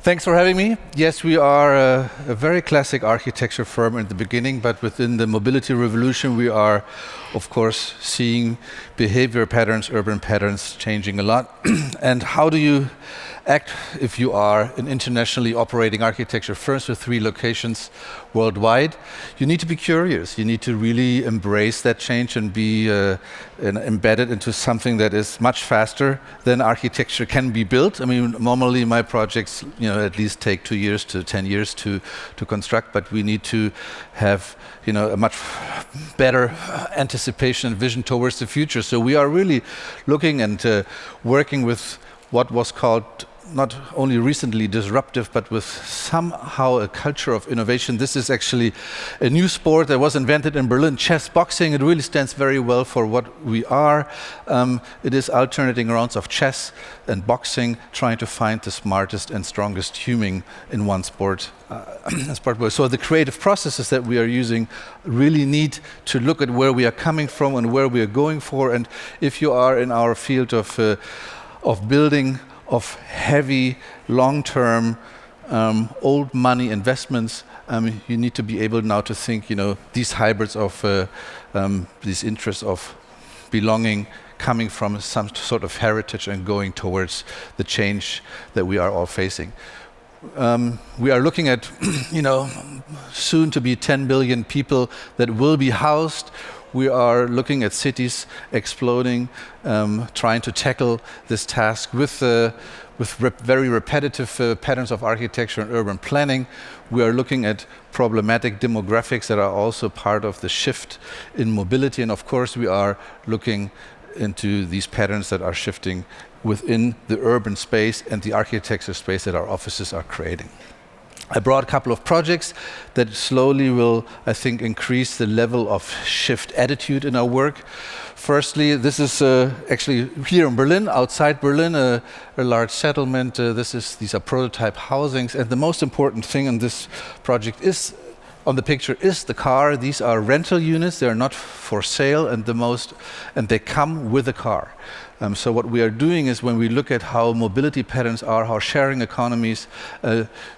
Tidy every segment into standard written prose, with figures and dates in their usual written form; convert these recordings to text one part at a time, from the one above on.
Thanks for having me. Yes, we are a very classic architecture firm in the beginning, but within the mobility revolution, we are, of course, seeing behavior patterns, urban patterns changing a lot. And how do you act if you are an internationally operating architecture firm with 3 locations worldwide? You need to be curious. You need to really embrace that change and be embedded into something that is much faster than architecture can be built. I mean, normally my projects, at least take 2 years to 10 years to construct, but we need to have, a much better anticipation and vision towards the future. So we are really looking and working with what was called not only recently disruptive, but with somehow a culture of innovation. This is actually a new sport that was invented in Berlin, chess boxing. It really stands very well for what we are. It is alternating rounds of chess and boxing, trying to find the smartest and strongest human in one sport. So the creative processes that we are using really need to look at where we are coming from and where we are going for. And if you are in our field of building, of heavy, long-term, old money investments, you need to be able now to think, these hybrids of these interests of belonging, coming from some sort of heritage and going towards the change that we are all facing. We are looking at, soon to be 10 billion people that will be housed. We are looking at cities exploding, trying to tackle this task with very repetitive patterns of architecture and urban planning. We are looking at problematic demographics that are also part of the shift in mobility. And of course, we are looking into these patterns that are shifting within the urban space and the architecture space that our offices are creating. I brought a couple of projects that slowly will, I think, increase the level of shift attitude in our work. Firstly, this is actually here in Berlin, outside Berlin, a large settlement. These are prototype housings, and the most important thing in this project is, on the picture, is the car. These are rental units. They are not for sale, and they come with a car. So what we are doing is, when we look at how mobility patterns are, how sharing economies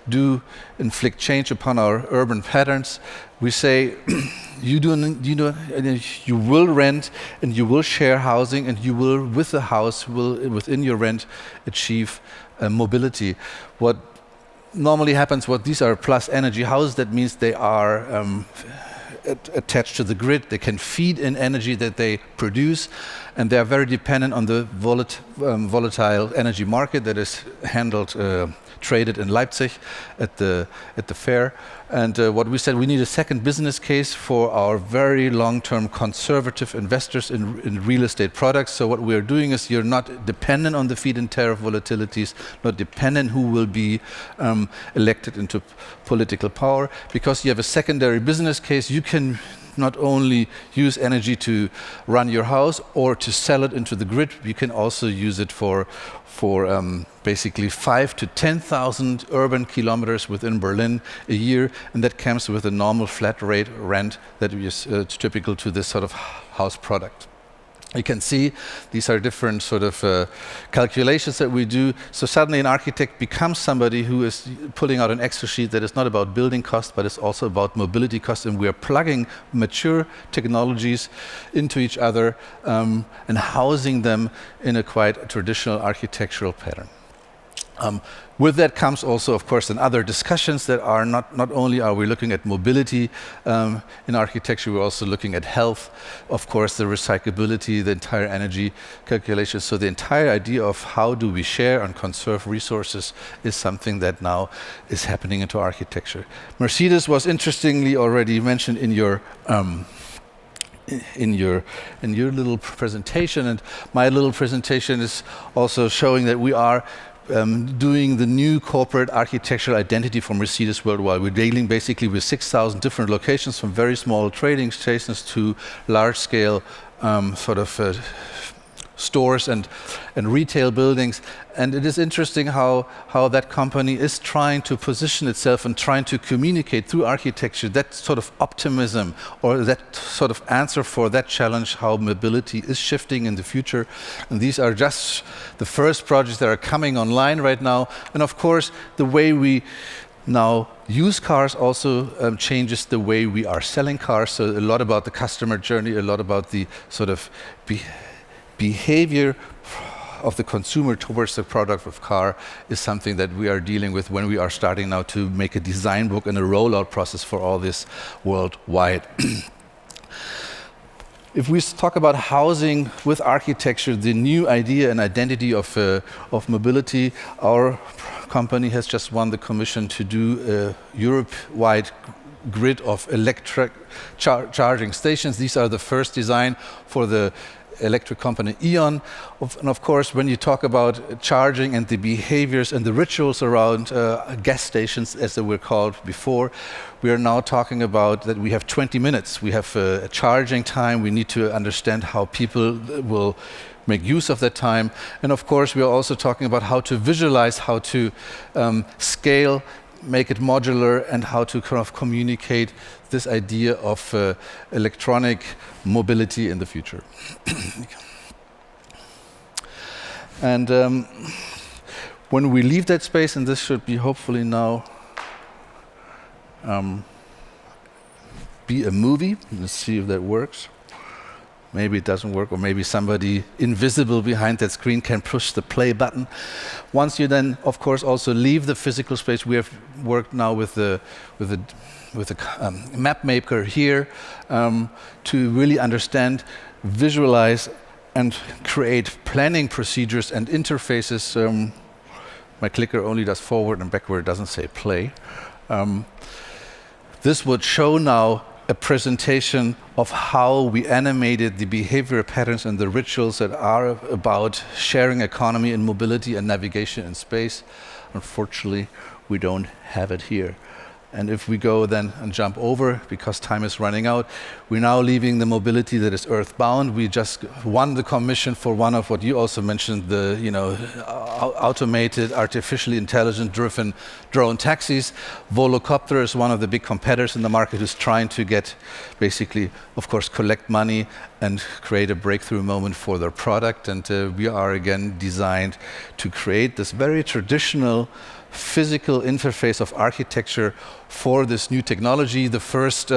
do inflict change upon our urban patterns, we say you will rent and you will share housing, and you will, with the house, within your rent, achieve mobility. What normally happens, these are plus energy houses. That means they are attached to the grid. They can feed in energy that they produce, and they are very dependent on the volatile energy market that is traded in Leipzig at the fair. And what we said, we need a second business case for our very long-term conservative investors in real estate products. So what we are doing is, you're not dependent on the feed-in tariff volatilities, not dependent who will be elected into political power. Because you have a secondary business case, you can not only use energy to run your house or to sell it into the grid, you can also use it for basically 5,000 to 10,000 urban kilometers within Berlin a year, and that comes with a normal flat rate rent that is typical to this sort of house product. You can see these are different sort of calculations that we do. So suddenly an architect becomes somebody who is pulling out an Excel sheet that is not about building cost, but it's also about mobility cost. And we are plugging mature technologies into each other and housing them in a quite traditional architectural pattern. With that comes also, of course, other discussions that are not only are we looking at mobility in architecture, we're also looking at health, of course, the recyclability, the entire energy calculation. So the entire idea of how do we share and conserve resources is something that now is happening into architecture. Mercedes was interestingly already mentioned in your little presentation, and my little presentation is also showing that we are doing the new corporate architectural identity for Mercedes worldwide. We're dealing basically with 6,000 different locations, from very small trading stations to large-scale stores and retail buildings. And it is interesting how that company is trying to position itself and trying to communicate through architecture that sort of optimism or that sort of answer for that challenge, how mobility is shifting in the future. And these are just the first projects that are coming online right now. And of course, the way we now use cars also changes the way we are selling cars. So a lot about the customer journey, a lot about the sort of behavior of the consumer towards the product of car is something that we are dealing with when we are starting now to make a design book and a rollout process for all this worldwide. If we talk about housing with architecture, the new idea and identity of mobility, our company has just won the commission to do a Europe-wide grid of electric charging stations. These are the first design for the electric company E.ON. And of course, when you talk about charging and the behaviors and the rituals around gas stations, as they were called before, we are now talking about that we have 20 minutes. We have a charging time. We need to understand how people will make use of that time. And of course, we are also talking about how to visualize, how to scale, make it modular, and how to kind of communicate this idea of electronic mobility in the future. And when we leave that space, and this should be hopefully now be a movie. Let's see if that works. Maybe it doesn't work, or maybe somebody invisible behind that screen can push the play button. Once you then, of course, also leave the physical space, we have worked now with the map maker here to really understand, visualize, and create planning procedures and interfaces. My clicker only does forward and backward, it doesn't say play. This would show now a presentation of how we animated the behavior patterns and the rituals that are about sharing economy and mobility and navigation in space. Unfortunately, we don't have it here. And if we go then and jump over, because time is running out, we're now leaving the mobility that is earthbound. We just won the commission for one of what you also mentioned, the automated, artificially intelligent-driven drone taxis. Volocopter is one of the big competitors in the market who's trying to get, basically, of course, collect money and create a breakthrough moment for their product. And we are again designed to create this very traditional physical interface of architecture for this new technology. The first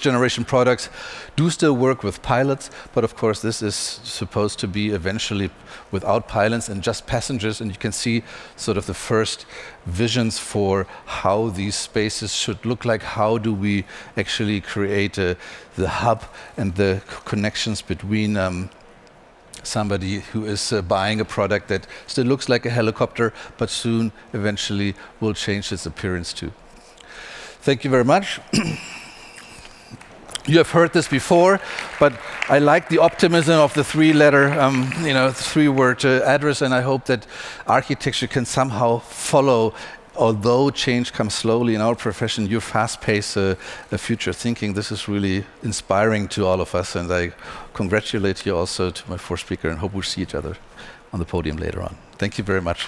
generation products do still work with pilots, but of course this is supposed to be eventually without pilots and just passengers. And you can see sort of the first visions for how these spaces should look like. How do we actually create the hub and the connections between somebody who is buying a product that still looks like a helicopter, but soon, eventually, will change its appearance too. Thank you very much. You have heard this before, but I like the optimism of the three-letter, three-word address, and I hope that architecture can somehow follow. Although change comes slowly in our profession, your fast-paced future thinking, this is really inspiring to all of us, and I congratulate you also to my fourth speaker and hope we'll see each other on the podium later on. Thank you very much.